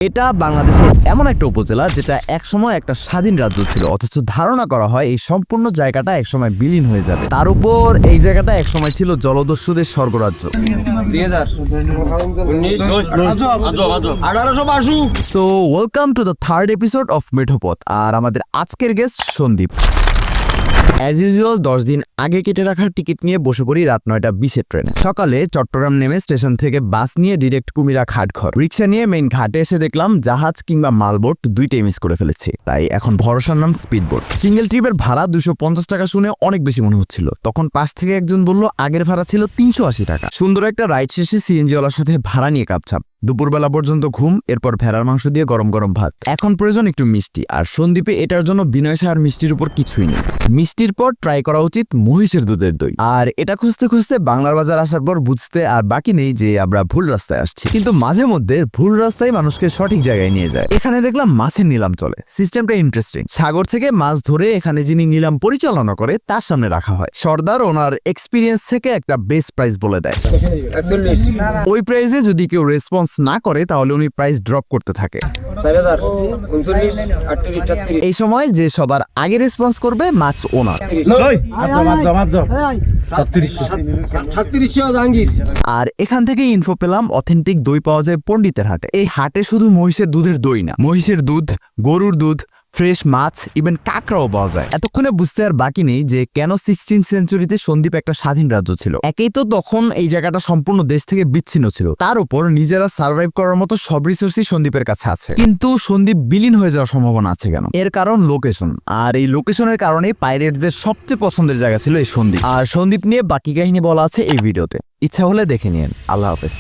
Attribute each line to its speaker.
Speaker 1: এটা বাংলাদেশের এমন একটা উপজেলা যেটা একসময় একটা স্বাধীন রাজ্য ছিল, অথচ ধারণা করা হয় এই সম্পূর্ণ জায়গাটা একসময় বিলীন হয়ে যাবে। তার উপর এই জায়গাটা একসময় ছিল জলদস্যুদের স্বর্গরাজ্য। So welcome to the third episode of Methopath. আর আমাদের আজকের গেস্ট সন্দীপ। অ্যাজ ইউজুয়াল 10 দিন আগে কেটে রাখার টিকিট নিয়ে বসে পড়ি রাত 9:20 ট্রেনে। সকালে চট্টগ্রাম নেমে স্টেশন থেকে বাস নিয়ে ডিরেক্ট কুমিরা ঘাটঘর। রিক্সা নিয়ে মেইন ঘাটে এসে দেখলাম জাহাজ কিংবা মালবোট দুইটাই মিস করে ফেলেছি। তাই এখন ভরসার নাম স্পিডবোট। সিঙ্গেল ট্রিপের ভাড়া 250 টাকা শুনে অনেক বেশি মনে হচ্ছিল। তখন পাশ থেকে একজন বলল আগের ভাড়া ছিল 380 টাকা। সুন্দর একটা রাইড শেষে সিএনজিওয়ালার সাথে ভাড়া নিয়ে কাপছাপ। দুপুরবেলা পর্যন্ত ঘুম, এরপর ভেড়ার মাংস দিয়ে গরম গরম ভাত। এখন প্রয়োজন একটু মিষ্টি, আর সন্দীপে এটার জন্য বিনয় আর মিষ্টির উপর কিছুই নেই। মিষ্টির পর ট্রাই করা উচিত মহিষের দুধের দই। আর এটা খুঁজতে খুঁজতে বাংলার বাজার আসার পর বুঝতে আর বাকি নেই যে আমরা ভুল রাস্তায় আসছি। কিন্তু মাঝে মধ্যে ভুল রাস্তায় মানুষকে সঠিক জায়গায় নিয়ে যায়। এখানে দেখলাম মাছের নিলাম চলে। সিস্টেমটা ইন্টারেস্টিং। সাগর থেকে মাছ ধরে এখানে যিনি নিলাম পরিচালনা করে তার সামনে রাখা হয়। সর্দার ওনার এক্সপিরিয়েন্স থেকে একটা বেস্ট প্রাইস বলে দেয়। ওই প্রাইসে যদি কেউ রেসপন্স না করে তাহলে উনি প্রাইস ড্রপ করতে থাকে। এই সময় যে সবার আগে রেসপন্স করবে মাছ ওনার। আর এখান থেকে ইনফো পেলাম অথেন্টিক দই পাওয়া যায় পণ্ডিতের হাটে। এই হাটে শুধু মহিষের দুধের দই না, মহিষের দুধ, গরুর দুধ, ফ্রেশ মাছ, ইভেন কাঁকড়াও পাওয়া যায়। এতক্ষণে বুঝতে আর বাকি নেই যে কেন 16th সেঞ্চুরিতে সন্দ্বীপ একটা স্বাধীন রাজ্য ছিল। একেই তো তখন এই জায়গাটা সম্পূর্ণ দেশ থেকে বিচ্ছিন্ন ছিল, তার উপর নিজেরা সার্ভাইভ করার মতো সব রিসোর্সই সন্দ্বীপের কাছে আছে। কিন্তু সন্দ্বীপ বিলীন হয়ে যাওয়ার সম্ভাবনা আছে কেন? এর কারণ লোকেশন। আর এই লোকেশনের কারণে পাইরেটসদের সবচেয়ে পছন্দের জায়গা ছিল এই সন্দ্বীপ। আর সন্দ্বীপ নিয়ে বাকি কাহিনী বলা আছে এই ভিডিওতে। ইচ্ছা হলে দেখে নিন। আল্লাহ হাফেজ।